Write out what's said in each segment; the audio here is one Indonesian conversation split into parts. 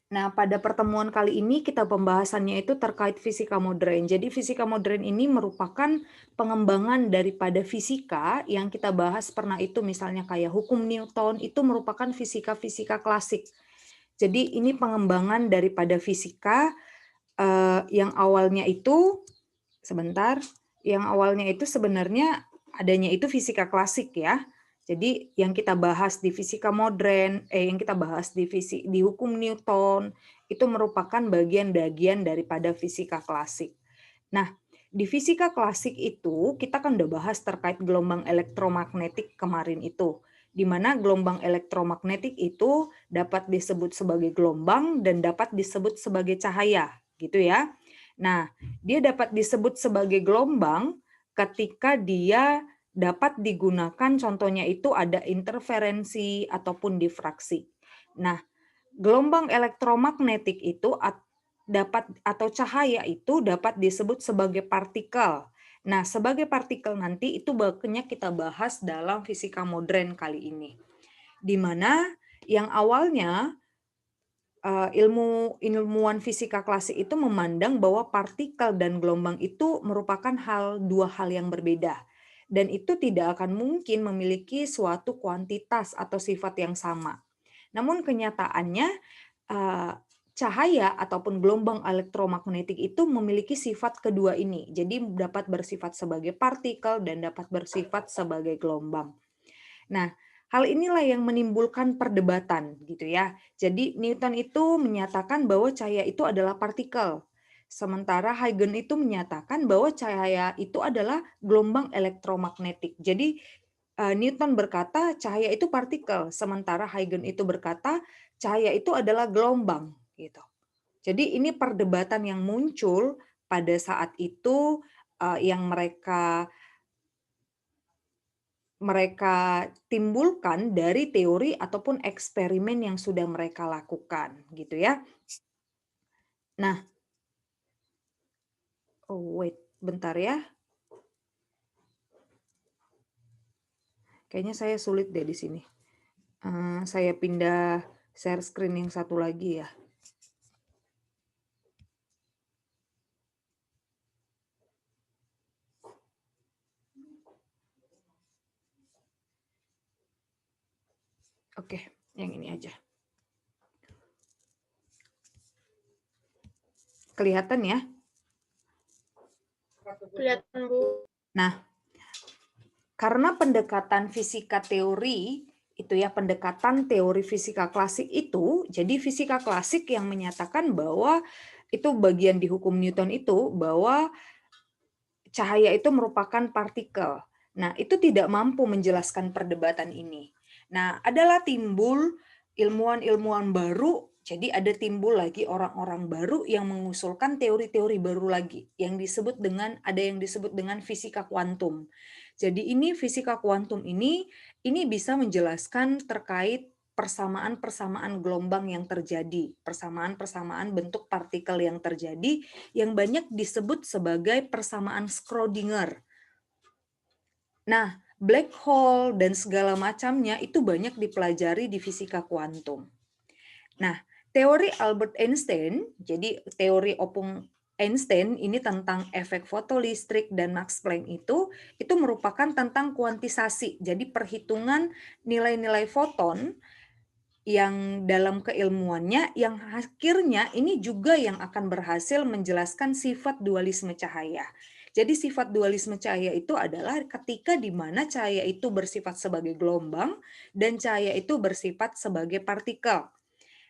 Nah, pada pertemuan kali ini kita pembahasannya itu terkait fisika modern. Jadi fisika modern ini merupakan pengembangan daripada fisika yang kita bahas pernah itu misalnya kayak hukum Newton itu merupakan fisika-fisika klasik. Jadi ini pengembangan daripada fisika yang awalnya itu sebentar, yang awalnya itu sebenarnya adanya itu fisika klasik ya. Jadi yang kita bahas di fisika modern, yang kita bahas di hukum Newton itu merupakan bagian-bagian daripada fisika klasik. Nah, di fisika klasik itu kita kan udah bahas terkait gelombang elektromagnetik kemarin itu, di mana gelombang elektromagnetik itu dapat disebut sebagai gelombang dan dapat disebut sebagai cahaya, gitu ya. Nah, dia dapat disebut sebagai gelombang ketika dia dapat digunakan, contohnya itu ada interferensi ataupun difraksi. Nah, gelombang elektromagnetik itu dapat atau cahaya itu dapat disebut sebagai partikel. Nah, sebagai partikel nanti itu banyak kita bahas dalam fisika modern kali ini. Di mana yang awalnya ilmuwan fisika klasik itu memandang bahwa partikel dan gelombang itu merupakan dua hal yang berbeda. Dan itu tidak akan mungkin memiliki suatu kuantitas atau sifat yang sama. Namun kenyataannya cahaya ataupun gelombang elektromagnetik itu memiliki sifat kedua ini. Jadi dapat bersifat sebagai partikel dan dapat bersifat sebagai gelombang. Nah, hal inilah yang menimbulkan perdebatan gitu ya. Jadi Newton itu menyatakan bahwa cahaya itu adalah partikel. Sementara Huygens itu menyatakan bahwa cahaya itu adalah gelombang elektromagnetik. Jadi Newton berkata cahaya itu partikel, sementara Huygens itu berkata cahaya itu adalah gelombang gitu. Jadi ini perdebatan yang muncul pada saat itu yang mereka timbulkan dari teori ataupun eksperimen yang sudah mereka lakukan gitu ya. Nah, oh wait, bentar ya. Kayaknya saya sulit deh di sini. Saya pindah share screen yang satu lagi ya. Oke, yang ini aja. Kelihatan ya? Kelihatan, Bu. Nah, karena pendekatan fisika teori itu ya, pendekatan teori fisika klasik itu, jadi fisika klasik yang menyatakan bahwa itu bagian di hukum Newton itu bahwa cahaya itu merupakan partikel. Nah, itu tidak mampu menjelaskan perdebatan ini. Nah, adalah timbul ilmuwan-ilmuwan baru, jadi ada timbul lagi orang-orang baru yang mengusulkan teori-teori baru lagi yang disebut dengan fisika kuantum. Jadi ini fisika kuantum ini bisa menjelaskan terkait persamaan-persamaan gelombang yang terjadi, persamaan-persamaan bentuk partikel yang terjadi yang banyak disebut sebagai persamaan Schrödinger. Nah, black hole dan segala macamnya itu banyak dipelajari di fisika kuantum. Nah, teori Albert Einstein, jadi teori opung Einstein ini tentang efek fotolistrik dan Max Planck itu merupakan tentang kuantisasi. Jadi perhitungan nilai-nilai foton yang dalam keilmuannya yang akhirnya ini juga yang akan berhasil menjelaskan sifat dualisme cahaya. Jadi sifat dualisme cahaya itu adalah ketika di mana cahaya itu bersifat sebagai gelombang dan cahaya itu bersifat sebagai partikel.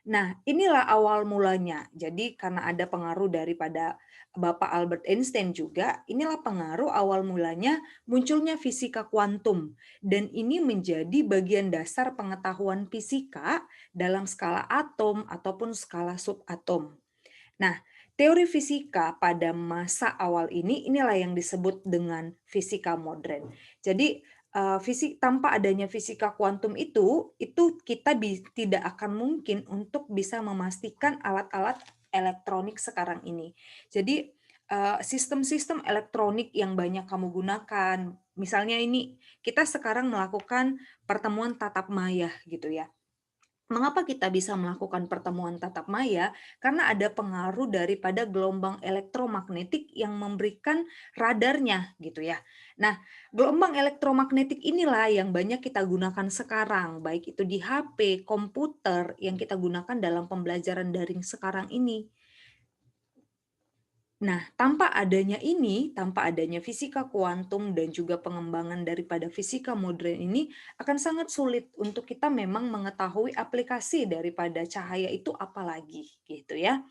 Nah, inilah awal mulanya. Jadi karena ada pengaruh daripada Bapak Albert Einstein juga, inilah pengaruh awal mulanya munculnya fisika kuantum. Dan ini menjadi bagian dasar pengetahuan fisika dalam skala atom ataupun skala subatom. Nah, teori fisika pada masa awal ini inilah yang disebut dengan fisika modern. Jadi tanpa adanya fisika kuantum itu kita tidak akan mungkin untuk bisa memastikan alat-alat elektronik sekarang ini. Jadi sistem-sistem elektronik yang banyak kamu gunakan, misalnya ini kita sekarang melakukan pertemuan tatap maya gitu ya. Mengapa kita bisa melakukan pertemuan tatap maya? Karena ada pengaruh daripada gelombang elektromagnetik yang memberikan radarnya gitu ya. Nah, gelombang elektromagnetik inilah yang banyak kita gunakan sekarang, baik itu di HP, komputer yang kita gunakan dalam pembelajaran daring sekarang ini. Nah, tanpa adanya fisika kuantum dan juga pengembangan daripada fisika modern ini, akan sangat sulit untuk kita memang mengetahui aplikasi daripada cahaya itu apa lagi, gitu ya.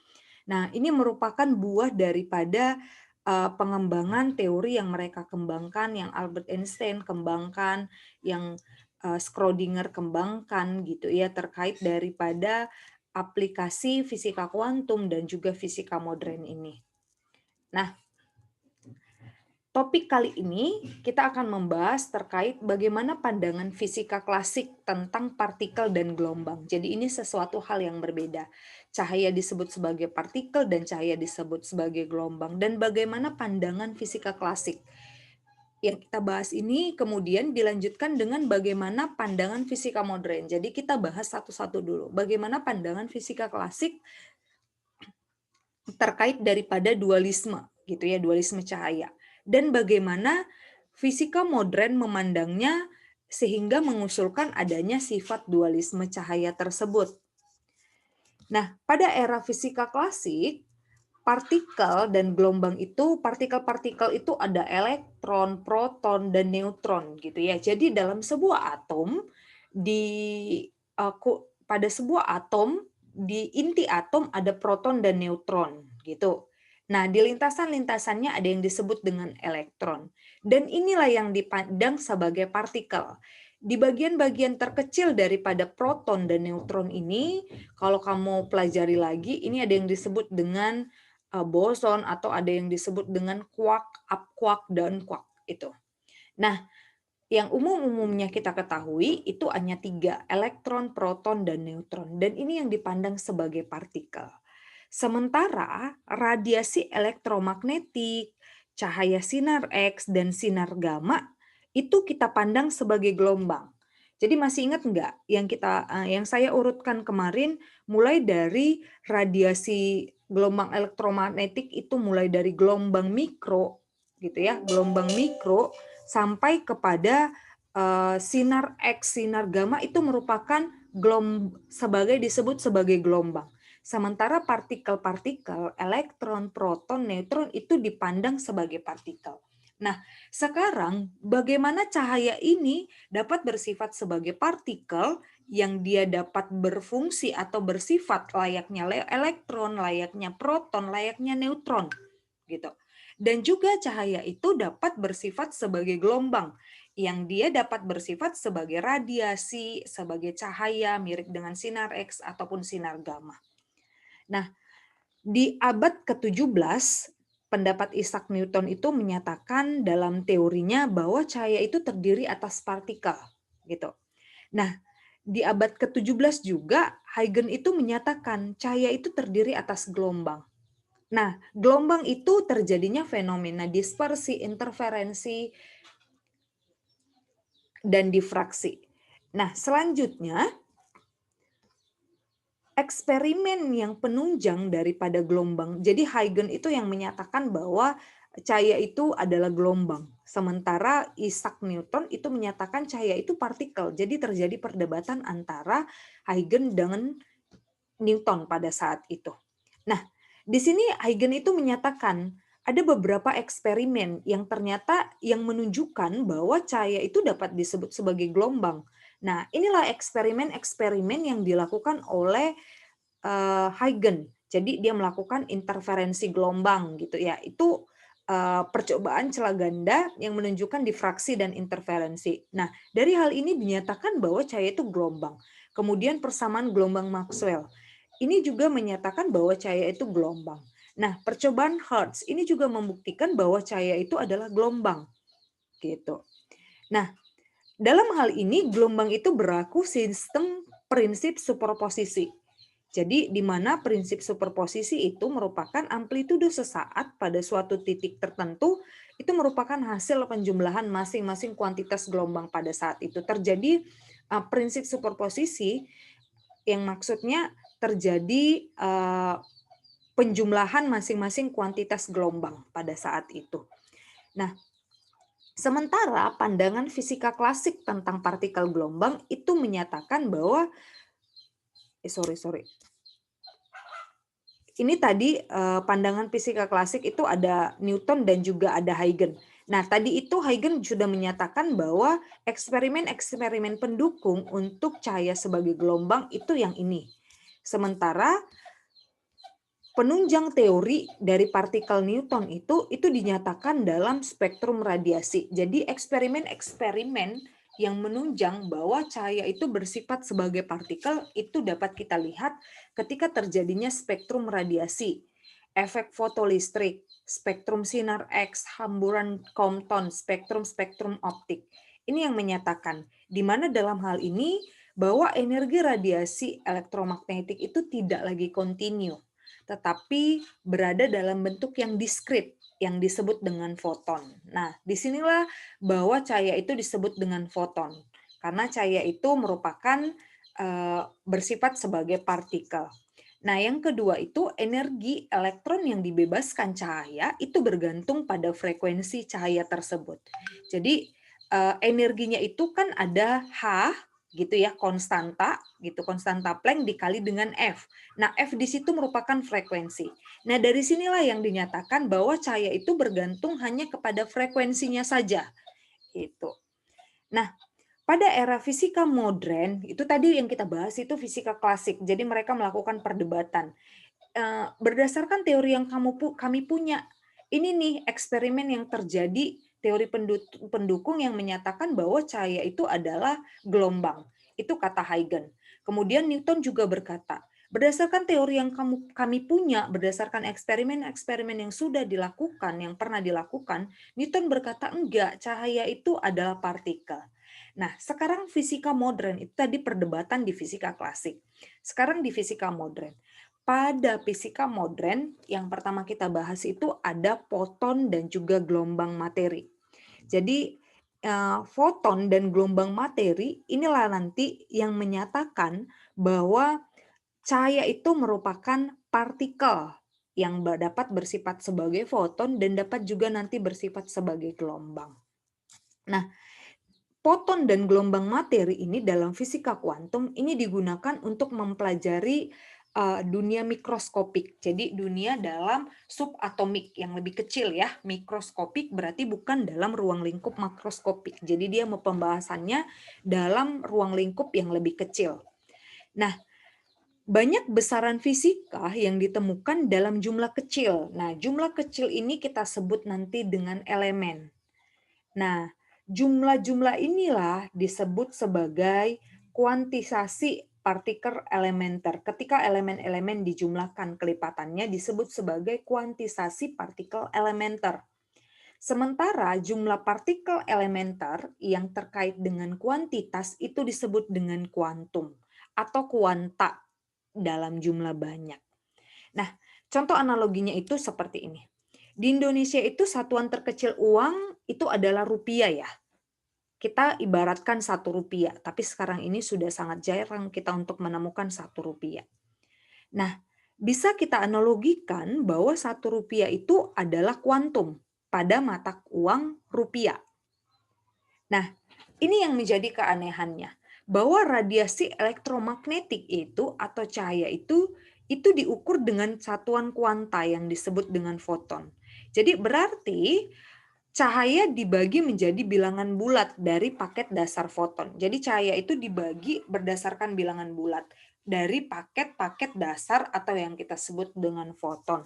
Nah, ini merupakan buah daripada pengembangan teori yang mereka kembangkan, yang Albert Einstein kembangkan, yang Schrödinger kembangkan gitu ya, terkait daripada aplikasi fisika kuantum dan juga fisika modern ini. Nah, topik kali ini kita akan membahas terkait bagaimana pandangan fisika klasik tentang partikel dan gelombang. Jadi ini sesuatu hal yang berbeda. Cahaya disebut sebagai partikel dan cahaya disebut sebagai gelombang. Dan bagaimana pandangan fisika klasik. Yang kita bahas ini kemudian dilanjutkan dengan bagaimana pandangan fisika modern. Jadi kita bahas satu-satu dulu. Bagaimana pandangan fisika klasik terkait daripada dualisme gitu ya, dualisme cahaya. Dan bagaimana fisika modern memandangnya sehingga mengusulkan adanya sifat dualisme cahaya tersebut. Nah, pada era fisika klasik, partikel dan gelombang itu, partikel-partikel itu ada elektron, proton, dan neutron gitu ya. Jadi dalam sebuah atom pada sebuah atom di inti atom ada proton dan neutron gitu. Nah, di lintasan-lintasannya ada yang disebut dengan elektron. Dan inilah yang dipandang sebagai partikel. Di bagian-bagian terkecil daripada proton dan neutron ini, kalau kamu pelajari lagi, ini ada yang disebut dengan boson atau ada yang disebut dengan quark, up quark, down quark itu. Nah, yang umum-umumnya kita ketahui itu hanya 3, elektron, proton, dan neutron. Dan ini yang dipandang sebagai partikel. Sementara radiasi elektromagnetik, cahaya sinar X, dan sinar gamma itu kita pandang sebagai gelombang. Jadi masih ingat nggak yang saya urutkan kemarin, mulai dari radiasi gelombang elektromagnetik itu mulai dari gelombang mikro gitu ya, gelombang mikro sampai kepada sinar X, sinar gamma itu merupakan disebut sebagai gelombang. Sementara partikel-partikel, elektron, proton, neutron itu dipandang sebagai partikel. Nah, sekarang bagaimana cahaya ini dapat bersifat sebagai partikel yang dia dapat berfungsi atau bersifat layaknya elektron, layaknya proton, layaknya neutron gitu. Dan juga cahaya itu dapat bersifat sebagai gelombang yang dia dapat bersifat sebagai radiasi, sebagai cahaya mirip dengan sinar X ataupun sinar gamma. Nah, di abad ke-17, pendapat Isaac Newton itu menyatakan dalam teorinya bahwa cahaya itu terdiri atas partikel, gitu. Nah, di abad ke-17 juga Huygens itu menyatakan cahaya itu terdiri atas gelombang. Nah, gelombang itu terjadinya fenomena dispersi, interferensi, dan difraksi. Nah, selanjutnya eksperimen yang penunjang daripada gelombang. Jadi Huygens itu yang menyatakan bahwa cahaya itu adalah gelombang. Sementara Isaac Newton itu menyatakan cahaya itu partikel. Jadi terjadi perdebatan antara Huygens dengan Newton pada saat itu. Nah, di sini Huygens itu menyatakan ada beberapa eksperimen yang ternyata yang menunjukkan bahwa cahaya itu dapat disebut sebagai gelombang. Nah, inilah eksperimen-eksperimen yang dilakukan oleh Huygens. Jadi dia melakukan interferensi gelombang gitu ya. Itu percobaan celah ganda yang menunjukkan difraksi dan interferensi. Nah, dari hal ini dinyatakan bahwa cahaya itu gelombang. Kemudian persamaan gelombang Maxwell. Ini juga menyatakan bahwa cahaya itu gelombang. Nah, percobaan Hertz ini juga membuktikan bahwa cahaya itu adalah gelombang. Gitu. Nah, dalam hal ini gelombang itu berlaku sistem prinsip superposisi. Jadi di mana prinsip superposisi itu merupakan amplitudo sesaat pada suatu titik tertentu itu merupakan hasil penjumlahan masing-masing kuantitas gelombang pada saat itu. Terjadi prinsip superposisi yang maksudnya terjadi penjumlahan masing-masing kuantitas gelombang pada saat itu. Nah, sementara pandangan fisika klasik tentang partikel gelombang itu menyatakan bahwa ini tadi pandangan fisika klasik itu ada Newton dan juga ada Huygens. Nah, tadi itu Huygens sudah menyatakan bahwa eksperimen-eksperimen pendukung untuk cahaya sebagai gelombang itu yang ini. Sementara penunjang teori dari partikel Newton itu dinyatakan dalam spektrum radiasi. Jadi eksperimen-eksperimen yang menunjang bahwa cahaya itu bersifat sebagai partikel itu dapat kita lihat ketika terjadinya spektrum radiasi, efek fotolistrik, spektrum sinar X, hamburan Compton, spektrum-spektrum optik. Ini yang menyatakan di mana dalam hal ini bahwa energi radiasi elektromagnetik itu tidak lagi kontinu, tetapi berada dalam bentuk yang diskrit, yang disebut dengan foton. Nah, disinilah bahwa cahaya itu disebut dengan foton, karena cahaya itu merupakan bersifat sebagai partikel. Nah, yang kedua itu energi elektron yang dibebaskan cahaya itu bergantung pada frekuensi cahaya tersebut. Jadi, energinya itu kan ada H, gitu ya, konstanta Planck dikali dengan F. Nah, F di situ merupakan frekuensi. Nah, dari sinilah yang dinyatakan bahwa cahaya itu bergantung hanya kepada frekuensinya saja. Itu. Nah, pada era fisika modern, itu tadi yang kita bahas itu fisika klasik. Jadi mereka melakukan perdebatan. Berdasarkan teori yang kami punya, ini nih eksperimen yang terjadi, teori pendukung yang menyatakan bahwa cahaya itu adalah gelombang. Itu kata Huygens. Kemudian Newton juga berkata, berdasarkan teori yang kami punya, berdasarkan eksperimen-eksperimen yang sudah dilakukan, yang pernah dilakukan, Newton berkata enggak, cahaya itu adalah partikel. Nah, sekarang fisika modern, itu tadi perdebatan di fisika klasik. Sekarang di fisika modern. Pada fisika modern, yang pertama kita bahas itu ada foton dan juga gelombang materi. Jadi, foton dan gelombang materi inilah nanti yang menyatakan bahwa cahaya itu merupakan partikel yang dapat bersifat sebagai foton dan dapat juga nanti bersifat sebagai gelombang. Nah, foton dan gelombang materi ini dalam fisika kuantum ini digunakan untuk mempelajari dunia mikroskopik. Jadi dunia dalam subatomik yang lebih kecil ya. Mikroskopik berarti bukan dalam ruang lingkup makroskopik. Jadi dia pembahasannya dalam ruang lingkup yang lebih kecil. Nah, banyak besaran fisika yang ditemukan dalam jumlah kecil. Nah, jumlah kecil ini kita sebut nanti dengan elemen. Nah, jumlah-jumlah inilah disebut sebagai kuantisasi partikel elementer. Ketika elemen-elemen dijumlahkan kelipatannya disebut sebagai kuantisasi partikel elementer. Sementara jumlah partikel elementer yang terkait dengan kuantitas itu disebut dengan kuantum atau kuanta dalam jumlah banyak. Nah, contoh analoginya itu seperti ini. Di Indonesia itu satuan terkecil uang itu adalah rupiah ya. Kita ibaratkan 1 rupiah, tapi sekarang ini sudah sangat jarang kita untuk menemukan 1 rupiah. Nah, bisa kita analogikan bahwa 1 rupiah itu adalah kuantum pada mata uang rupiah. Nah, ini yang menjadi keanehannya, bahwa radiasi elektromagnetik itu atau cahaya itu diukur dengan satuan kuanta yang disebut dengan foton. Jadi berarti cahaya dibagi menjadi bilangan bulat dari paket dasar foton. Jadi cahaya itu dibagi berdasarkan bilangan bulat dari paket-paket dasar atau yang kita sebut dengan foton.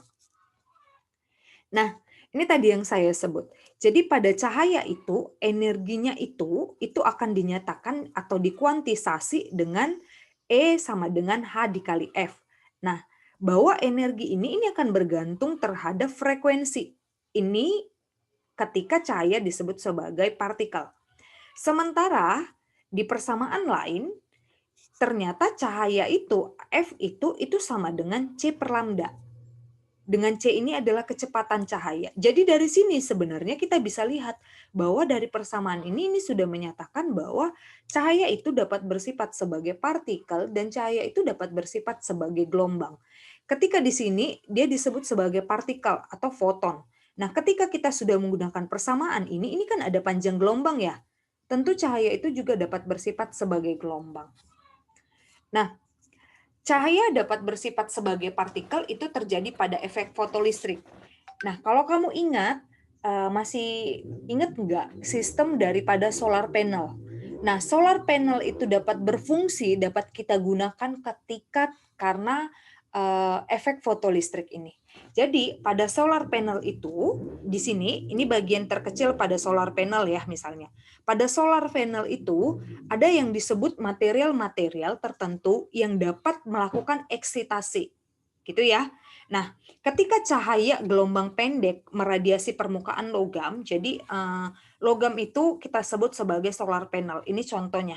Nah, ini tadi yang saya sebut. Jadi pada cahaya itu, energinya itu akan dinyatakan atau dikuantisasi dengan E sama dengan H dikali F. Nah, bahwa energi ini akan bergantung terhadap frekuensi. Ini ketika cahaya disebut sebagai partikel. Sementara di persamaan lain, ternyata cahaya itu, F itu sama dengan C per lambda. dengan C ini adalah kecepatan cahaya. Jadi dari sini sebenarnya kita bisa lihat bahwa dari persamaan ini sudah menyatakan bahwa cahaya itu dapat bersifat sebagai partikel dan cahaya itu dapat bersifat sebagai gelombang. Ketika di sini dia disebut sebagai partikel atau foton. Nah, ketika kita sudah menggunakan persamaan ini kan ada panjang gelombang ya. Tentu cahaya itu juga dapat bersifat sebagai gelombang. Nah, cahaya dapat bersifat sebagai partikel itu terjadi pada efek fotolistrik. Nah, kalau kamu ingat, masih ingat nggak sistem daripada solar panel? Nah, solar panel itu dapat berfungsi, dapat kita gunakan ketika karena efek fotolistrik ini. Jadi, pada solar panel itu, di sini, ini bagian terkecil pada solar panel ya misalnya. Pada solar panel itu, ada yang disebut material-material tertentu yang dapat melakukan eksitasi. Gitu ya. Nah, ketika cahaya gelombang pendek meradiasi permukaan logam, jadi logam itu kita sebut sebagai solar panel. Ini contohnya.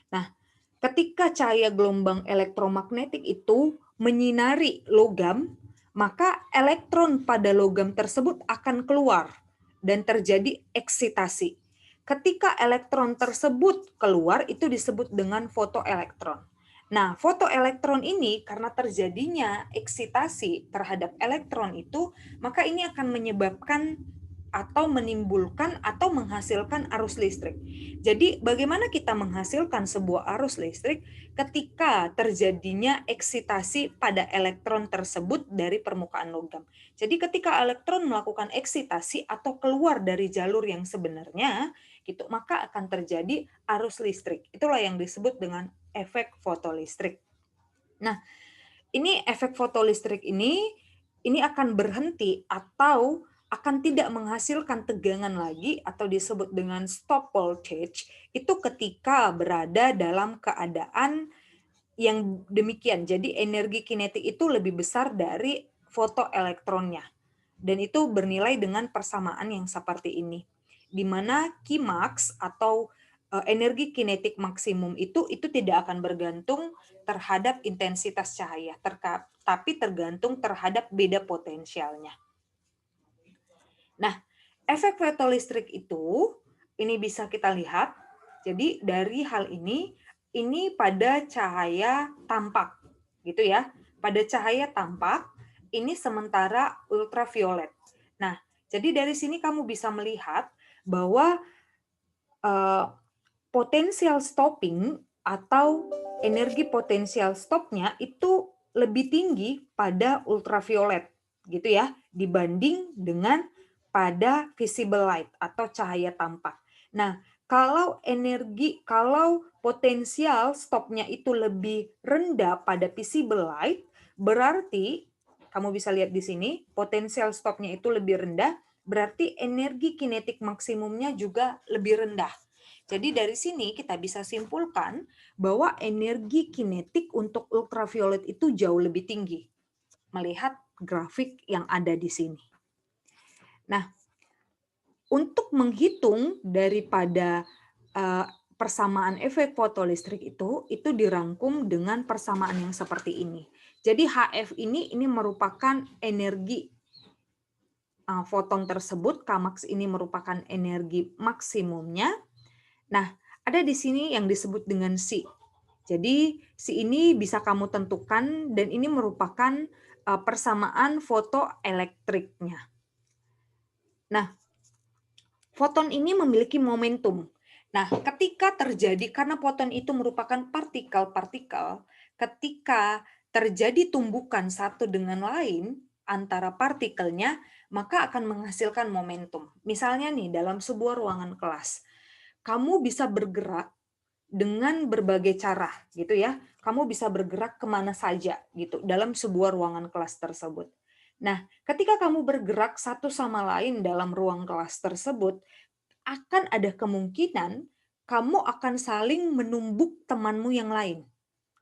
Nah, ketika cahaya gelombang elektromagnetik itu menyinari logam, maka elektron pada logam tersebut akan keluar dan terjadi eksitasi. Ketika elektron tersebut keluar, itu disebut dengan fotoelektron. Nah, fotoelektron ini karena terjadinya eksitasi terhadap elektron itu, maka ini akan menyebabkan atau menimbulkan atau menghasilkan arus listrik. Jadi, bagaimana kita menghasilkan sebuah arus listrik ketika terjadinya eksitasi pada elektron tersebut dari permukaan logam. Jadi, ketika elektron melakukan eksitasi atau keluar dari jalur yang sebenarnya, gitu, maka akan terjadi arus listrik. Itulah yang disebut dengan efek fotolistrik. Nah, ini efek fotolistrik ini akan berhenti atau akan tidak menghasilkan tegangan lagi atau disebut dengan stop voltage itu ketika berada dalam keadaan yang demikian. Jadi energi kinetik itu lebih besar dari fotoelektronnya. Dan itu bernilai dengan persamaan yang seperti ini. Di mana Qmax atau energi kinetik maksimum itu tidak akan bergantung terhadap intensitas cahaya, tapi tergantung terhadap beda potensialnya. Nah, efek fotolistrik itu ini bisa kita lihat. Jadi dari hal ini pada cahaya tampak, gitu ya. Pada cahaya tampak ini sementara ultraviolet. Nah, jadi dari sini kamu bisa melihat bahwa potensial stopping atau energi potensial stopnya itu lebih tinggi pada ultraviolet gitu ya dibanding dengan pada visible light atau cahaya tampak. Nah, kalau potensial stopnya itu lebih rendah pada visible light, berarti kamu bisa lihat di sini potensial stopnya itu lebih rendah, berarti energi kinetik maksimumnya juga lebih rendah. Jadi dari sini kita bisa simpulkan bahwa energi kinetik untuk ultraviolet itu jauh lebih tinggi. Melihat grafik yang ada di sini. Nah, untuk menghitung daripada persamaan efek fotolistrik itu dirangkum dengan persamaan yang seperti ini. Jadi HF ini merupakan energi foton tersebut, Kmax ini merupakan energi maksimumnya. Nah, ada di sini yang disebut dengan Si. Jadi, Si ini bisa kamu tentukan dan ini merupakan persamaan fotoelektriknya. Nah, foton ini memiliki momentum. Nah, ketika terjadi, karena foton itu merupakan partikel-partikel, ketika terjadi tumbukan satu dengan lain antara partikelnya, maka akan menghasilkan momentum. Misalnya nih, dalam sebuah ruangan kelas, kamu bisa bergerak dengan berbagai cara gitu ya. Kamu bisa bergerak kemana saja gitu dalam sebuah ruangan kelas tersebut. Nah, ketika kamu bergerak satu sama lain dalam ruang kelas tersebut, akan ada kemungkinan kamu akan saling menumbuk temanmu yang lain.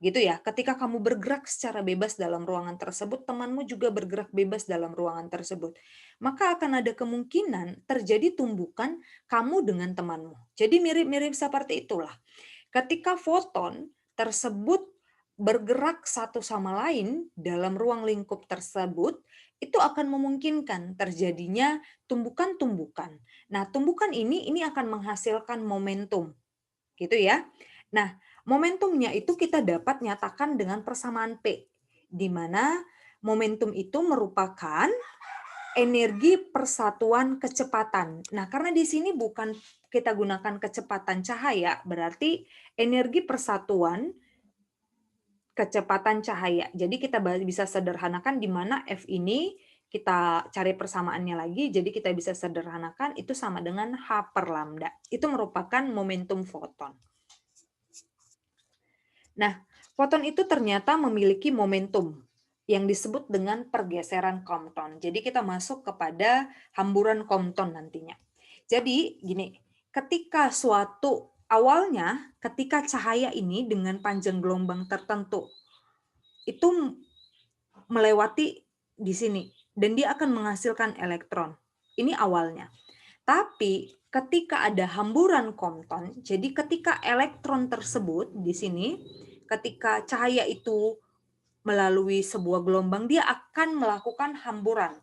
Gitu ya, ketika kamu bergerak secara bebas dalam ruangan tersebut, temanmu juga bergerak bebas dalam ruangan tersebut. Maka akan ada kemungkinan terjadi tumbukan kamu dengan temanmu. Jadi mirip-mirip seperti itulah. Ketika foton tersebut bergerak satu sama lain dalam ruang lingkup tersebut, itu akan memungkinkan terjadinya tumbukan-tumbukan. Nah, tumbukan ini akan menghasilkan momentum, gitu ya. Nah, momentumnya itu kita dapat nyatakan dengan persamaan P, di mana momentum itu merupakan energi persatuan kecepatan. Nah, karena di sini bukan kita gunakan kecepatan cahaya, berarti energi persatuan kecepatan cahaya. Jadi kita bisa sederhanakan di mana F ini kita cari persamaannya lagi, jadi kita bisa sederhanakan itu sama dengan H per lambda. Itu merupakan momentum foton. Nah, foton itu ternyata memiliki momentum yang disebut dengan pergeseran Compton. Jadi kita masuk kepada hamburan Compton nantinya. Jadi gini, ketika suatu awalnya ketika cahaya ini dengan panjang gelombang tertentu itu melewati di sini dan dia akan menghasilkan elektron. Ini awalnya. Tapi ketika ada hamburan Compton, jadi ketika elektron tersebut di sini, ketika cahaya itu melalui sebuah gelombang, dia akan melakukan hamburan.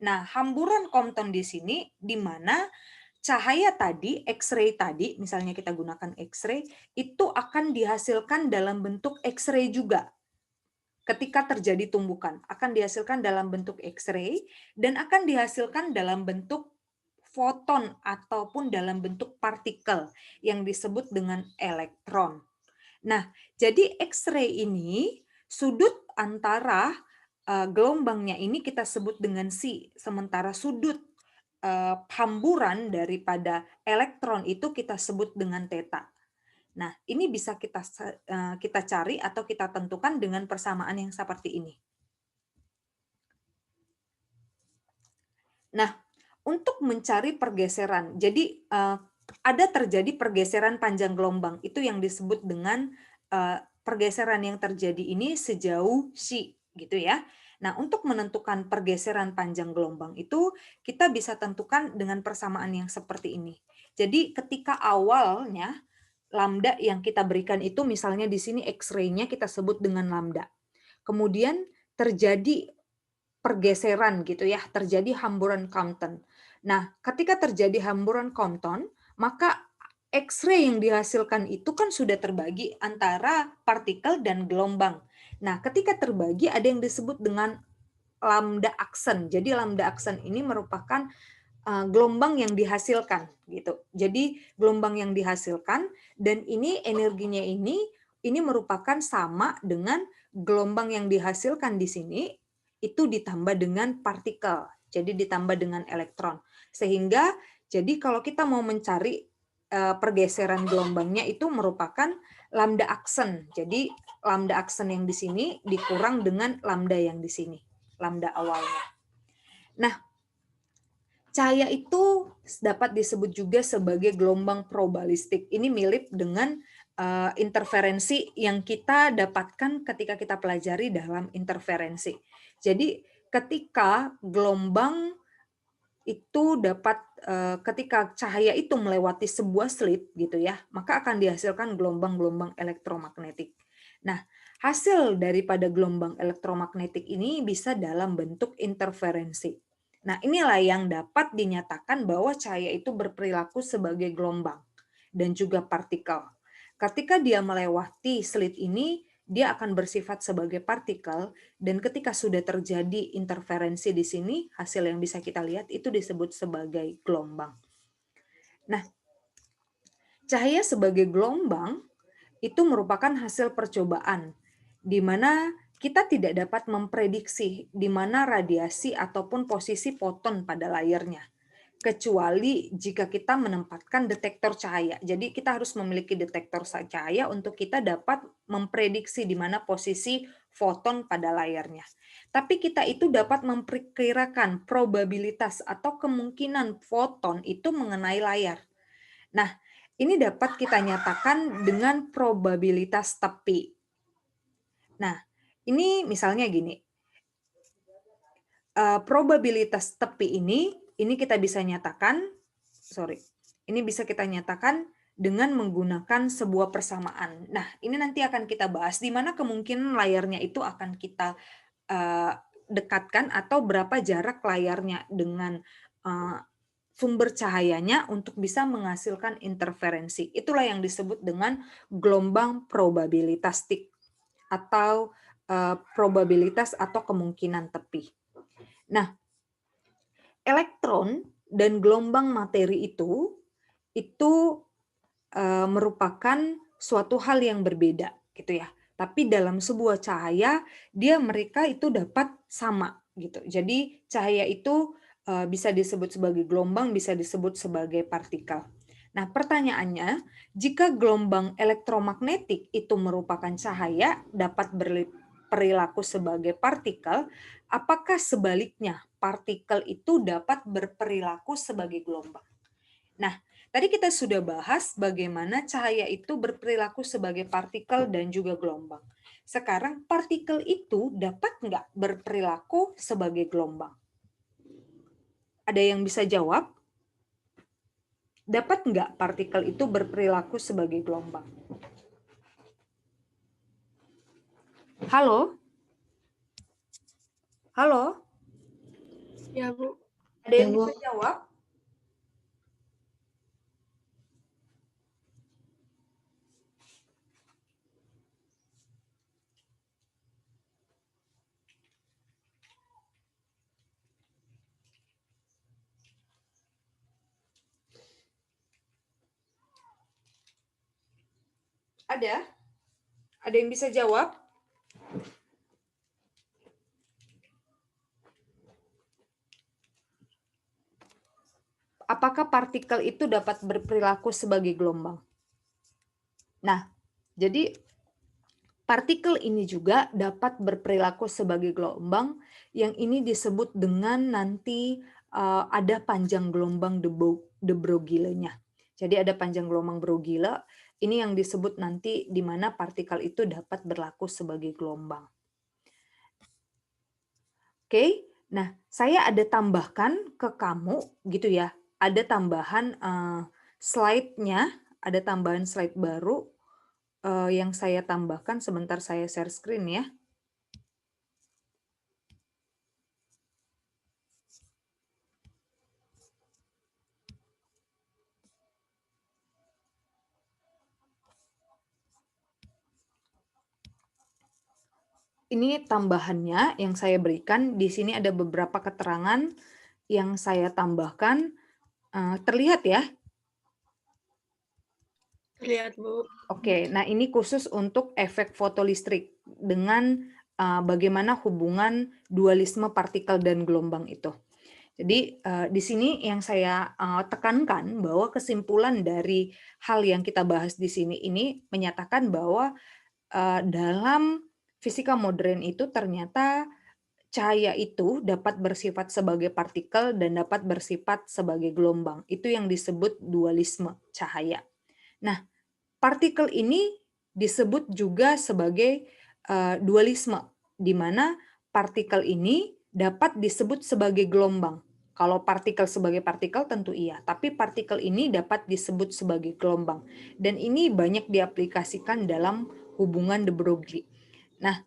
Nah, hamburan Compton di sini di mana cahaya tadi, X-ray tadi, misalnya kita gunakan X-ray, itu akan dihasilkan dalam bentuk X-ray juga. Ketika terjadi tumbukan, akan dihasilkan dalam bentuk X-ray dan akan dihasilkan dalam bentuk foton ataupun dalam bentuk partikel yang disebut dengan elektron. Nah, jadi X-ray ini sudut antara gelombangnya ini kita sebut dengan psi, sementara sudut hamburan daripada elektron itu kita sebut dengan theta. Nah, ini bisa kita cari atau kita tentukan dengan persamaan yang seperti ini. Nah, untuk mencari pergeseran, jadi ada terjadi pergeseran panjang gelombang, itu yang disebut dengan pergeseran yang terjadi ini sejauh psi, gitu ya. Nah, untuk menentukan pergeseran panjang gelombang itu kita bisa tentukan dengan persamaan yang seperti ini. Jadi ketika awalnya lambda yang kita berikan itu misalnya di sini X-ray-nya kita sebut dengan lambda. Kemudian terjadi pergeseran gitu ya, terjadi hamburan Compton. Nah, ketika terjadi hamburan Compton, maka X-ray yang dihasilkan itu kan sudah terbagi antara partikel dan gelombang. Nah, ketika terbagi ada yang disebut dengan lambda aksen. Jadi lambda aksen ini merupakan gelombang yang dihasilkan gitu. Jadi gelombang yang dihasilkan dan ini energinya ini merupakan sama dengan gelombang yang dihasilkan di sini itu ditambah dengan partikel. Jadi ditambah dengan elektron. Sehingga jadi kalau kita mau mencari pergeseran gelombangnya itu merupakan lambda aksen. Jadi lambda aksen yang di sini dikurang dengan lambda yang di sini, lambda awalnya. Nah, cahaya itu dapat disebut juga sebagai gelombang probabilistik. Ini mirip dengan interferensi yang kita dapatkan ketika kita pelajari dalam interferensi. Jadi ketika gelombang itu dapat ketika cahaya itu melewati sebuah slit gitu ya, maka akan dihasilkan gelombang-gelombang elektromagnetik. Nah, hasil daripada gelombang elektromagnetik ini bisa dalam bentuk interferensi. Nah, inilah yang dapat dinyatakan bahwa cahaya itu berperilaku sebagai gelombang dan juga partikel. Ketika dia melewati slit ini, dia akan bersifat sebagai partikel dan ketika sudah terjadi interferensi di sini, hasil yang bisa kita lihat itu disebut sebagai gelombang. Nah, cahaya sebagai gelombang itu merupakan hasil percobaan di mana kita tidak dapat memprediksi di mana radiasi ataupun posisi foton pada layarnya, kecuali jika kita menempatkan detektor cahaya. Jadi kita harus memiliki detektor cahaya untuk kita dapat memprediksi di mana posisi foton pada layarnya. Tapi kita itu dapat memperkirakan probabilitas atau kemungkinan foton itu mengenai layar. Nah, ini dapat kita nyatakan dengan probabilitas tepi. Nah, ini misalnya gini, probabilitas tepi ini kita bisa nyatakan, ini bisa kita nyatakan dengan menggunakan sebuah persamaan. Nah, ini nanti akan kita bahas di mana kemungkinan layarnya itu akan kita dekatkan atau berapa jarak layarnya dengan sumber cahayanya untuk bisa menghasilkan interferensi. Itulah yang disebut dengan gelombang probabilistik atau probabilitas atau kemungkinan tepi. Nah, elektron dan gelombang materi itu merupakan suatu hal yang berbeda gitu ya. Tapi dalam sebuah cahaya mereka itu dapat sama gitu. Jadi cahaya itu bisa disebut sebagai gelombang, bisa disebut sebagai partikel. Nah, pertanyaannya, jika gelombang elektromagnetik itu merupakan cahaya dapat berperilaku sebagai partikel, apakah sebaliknya partikel itu dapat berperilaku sebagai gelombang? Nah, tadi kita sudah bahas bagaimana cahaya itu berperilaku sebagai partikel dan juga gelombang. Sekarang partikel itu dapat nggak berperilaku sebagai gelombang? Ada yang bisa jawab? Dapat nggak partikel itu berperilaku sebagai gelombang? Halo? Halo? Ya, Bu. Ada yang bisa jawab? Ada? Ada yang bisa jawab? Apakah partikel itu dapat berperilaku sebagai gelombang? Nah, jadi partikel ini juga dapat berperilaku sebagai gelombang yang ini disebut dengan nanti ada panjang gelombang de Broglie-nya. Jadi ada panjang gelombang Broglie, ini yang disebut nanti di mana partikel itu dapat berlaku sebagai gelombang. Oke, nah saya ada tambahkan ke kamu gitu ya, ada tambahan slide-nya, ada tambahan slide baru yang saya tambahkan, sebentar saya share screen ya. Ini tambahannya yang saya berikan, di sini ada beberapa keterangan yang saya tambahkan. Terlihat ya? Terlihat, Bu. Oke, nah ini khusus untuk efek fotolistrik dengan bagaimana hubungan dualisme partikel dan gelombang itu. Jadi di sini yang saya tekankan bahwa kesimpulan dari hal yang kita bahas di sini ini menyatakan bahwa dalam fisika modern itu ternyata cahaya itu dapat bersifat sebagai partikel dan dapat bersifat sebagai gelombang. Itu yang disebut dualisme cahaya. Nah, partikel ini disebut juga sebagai dualisme, di mana partikel ini dapat disebut sebagai gelombang. Kalau partikel sebagai partikel tentu iya, tapi partikel ini dapat disebut sebagai gelombang. Dan ini banyak diaplikasikan dalam hubungan de Broglie. Nah,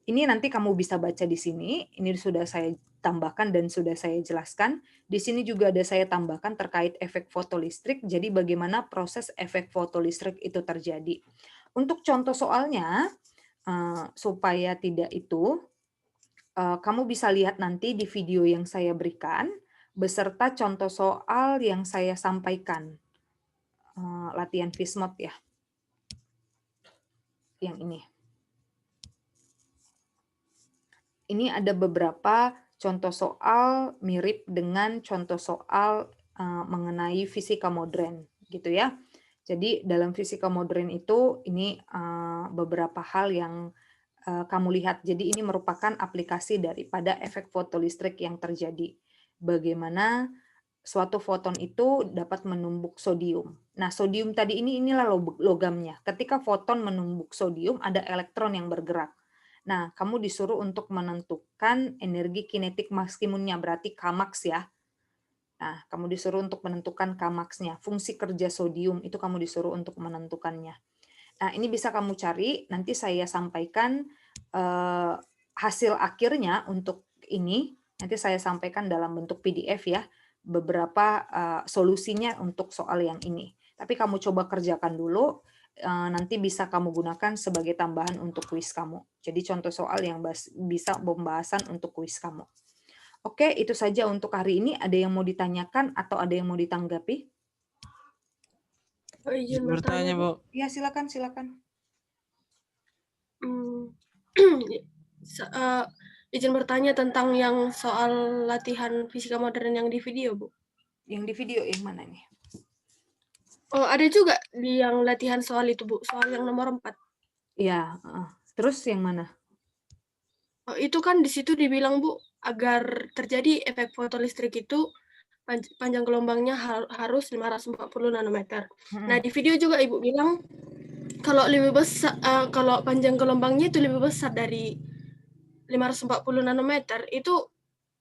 ini nanti kamu bisa baca di sini, ini sudah saya tambahkan dan sudah saya jelaskan. Di sini juga ada saya tambahkan terkait efek fotolistrik, jadi bagaimana proses efek fotolistrik itu terjadi. Untuk contoh soalnya, supaya tidak itu, kamu bisa lihat nanti di video yang saya berikan, beserta contoh soal yang saya sampaikan. Latihan Vismod ya. Yang ini. Ini ada beberapa contoh soal mirip dengan contoh soal mengenai fisika modern gitu ya. Jadi dalam fisika modern itu ini beberapa hal yang kamu lihat. Jadi ini merupakan aplikasi daripada efek fotolistrik yang terjadi. Bagaimana suatu foton itu dapat menumbuk sodium. Nah, sodium tadi inilah logamnya. Ketika foton menumbuk sodium, ada elektron yang bergerak. Nah, kamu disuruh untuk menentukan energi kinetik maksimumnya, berarti Kmax ya. Nah, kamu disuruh untuk menentukan Kmax-nya. Fungsi kerja sodium itu kamu disuruh untuk menentukannya. Nah, ini bisa kamu cari, nanti saya sampaikan hasil akhirnya untuk ini, nanti saya sampaikan dalam bentuk PDF ya, beberapa solusinya untuk soal yang ini. Tapi kamu coba kerjakan dulu, nanti bisa kamu gunakan sebagai tambahan untuk kuis kamu. Jadi contoh soal yang bisa pembahasan untuk kuis kamu. Oke, itu saja untuk hari ini. Ada yang mau ditanyakan atau ada yang mau ditanggapi? Oh, izin bertanya, Bertanya, Bu. Bu. Ya, silakan, silakan. Hmm, izin bertanya tentang yang soal latihan fisika modern yang di video, Bu. Yang di video yang mana nih? Oh, ada juga di yang latihan soal itu, Bu. Soal yang nomor 4. Ya, terus yang mana? Oh, itu kan di situ dibilang, Bu, agar terjadi efek fotolistrik itu panjang gelombangnya harus 540 nanometer. Nah, di video juga Ibu bilang kalau lebih besar, kalau panjang gelombangnya itu lebih besar dari 540 nanometer, itu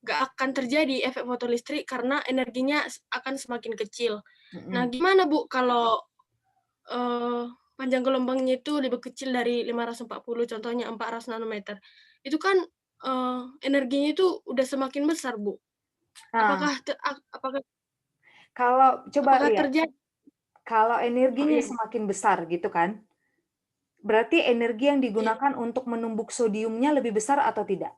nggak akan terjadi efek fotolistrik karena energinya akan semakin kecil. Nah, gimana Bu kalau panjang gelombangnya itu lebih kecil dari 540, contohnya 400 nanometer. Itu kan energinya itu udah semakin besar, Bu. Nah, Apakah kalau coba lihat, terjadi? kalau energinya iya. semakin besar gitu kan, berarti energi yang digunakan untuk menumbuk sodiumnya lebih besar atau tidak?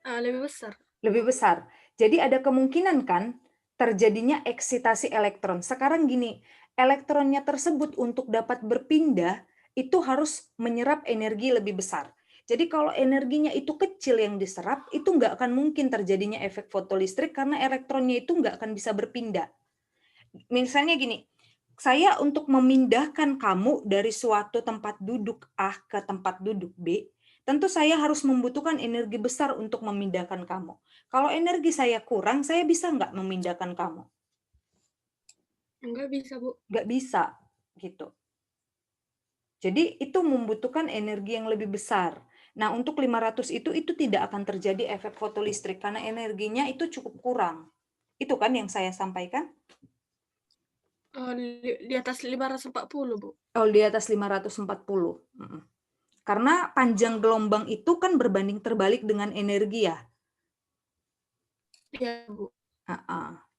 Lebih besar. Lebih besar. Jadi ada kemungkinan kan terjadinya eksitasi elektron. Sekarang gini, elektronnya tersebut untuk dapat berpindah itu harus menyerap energi lebih besar. Jadi kalau energinya itu kecil yang diserap, itu nggak akan mungkin terjadinya efek fotolistrik karena elektronnya itu nggak akan bisa berpindah. Misalnya gini, saya untuk memindahkan kamu dari suatu tempat duduk A ke tempat duduk B, tentu saya harus membutuhkan energi besar untuk memindahkan kamu. Kalau energi saya kurang, saya bisa nggak memindahkan kamu? Enggak bisa, Bu. Nggak bisa, gitu. Jadi itu membutuhkan energi yang lebih besar. Nah, untuk 500 itu tidak akan terjadi efek fotolistrik karena energinya itu cukup kurang. Itu kan yang saya sampaikan? Di atas 540, Bu. Oh, di atas 540. Karena panjang gelombang itu kan berbanding terbalik dengan energi ya. Iya, Bu.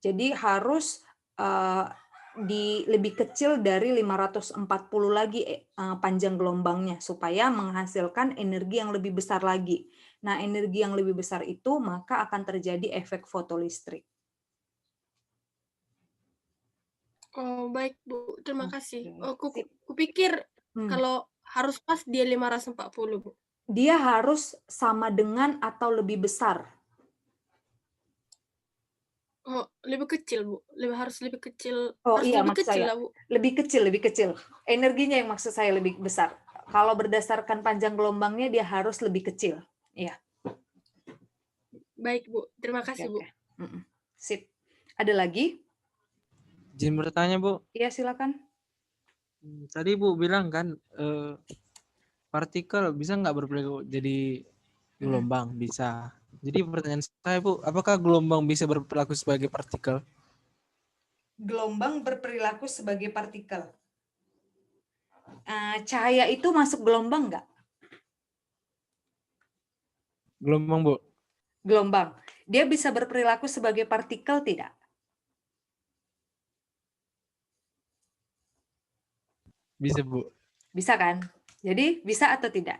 Jadi harus lebih kecil dari 540 lagi panjang gelombangnya supaya menghasilkan energi yang lebih besar lagi. Nah, energi yang lebih besar itu maka akan terjadi efek fotolistrik. Oh, baik, Bu. Terima kasih. Oh, Sip. kupikir kalau harus pas dia 540, Bu. Dia harus sama dengan atau lebih besar. Oh, lebih kecil, Bu. Harus lebih kecil. Oh Harus iya, lebih maksud kecil saya lah, Bu. lebih kecil. Energinya yang maksud saya lebih besar. Kalau berdasarkan panjang gelombangnya dia harus lebih kecil. Iya. Baik, Bu. Terima kasih, Bu. Oke. Sip. Ada lagi? Izin bertanya, Bu. Iya, silakan. Tadi Bu bilang kan partikel bisa nggak berperilaku jadi gelombang? Bisa. Jadi pertanyaan saya, Bu, apakah gelombang bisa berperilaku sebagai partikel? Gelombang berperilaku sebagai partikel. Cahaya itu masuk gelombang nggak? Gelombang, Bu. Gelombang. Dia bisa berperilaku sebagai partikel tidak? Bisa, Bu. Bisa kan? Jadi bisa atau tidak?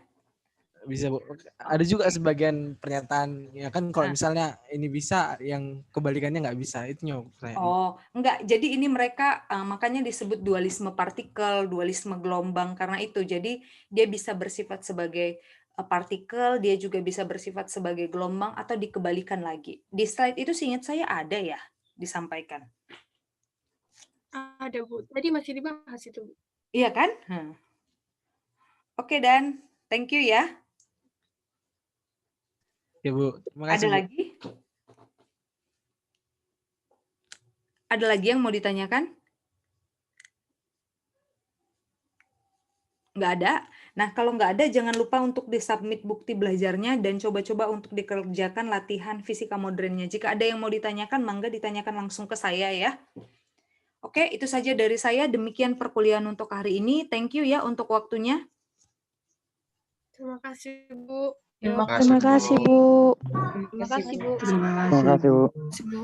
Bisa, Bu. Ada juga sebagian pernyataan ya kan kalau misalnya ini bisa, yang kebalikannya nggak bisa. Itu saya. Oh, enggak. Jadi ini mereka makanya disebut dualisme partikel, dualisme gelombang karena itu. Jadi dia bisa bersifat sebagai partikel, dia juga bisa bersifat sebagai gelombang atau dikebalikan lagi. Di slide itu seingat saya ada ya disampaikan. Ada, Bu. Tadi masih dibahas itu, Bu. Iya kan? Oke, Dan. Thank you ya. Ya, Bu. Terima kasih, Ada Bu. lagi? Ada lagi yang mau ditanyakan? Nggak ada. Nah, kalau nggak ada, jangan lupa untuk disubmit bukti belajarnya dan coba-coba untuk dikerjakan latihan fisika modernnya. Jika ada yang mau ditanyakan, mangga ditanyakan langsung ke saya ya. Oke, itu saja dari saya. Demikian perkuliahan untuk hari ini. Thank you ya untuk waktunya. Terima kasih, Bu. Terima kasih, Bu. Terima kasih, Bu. Terima kasih, Bu. Bu.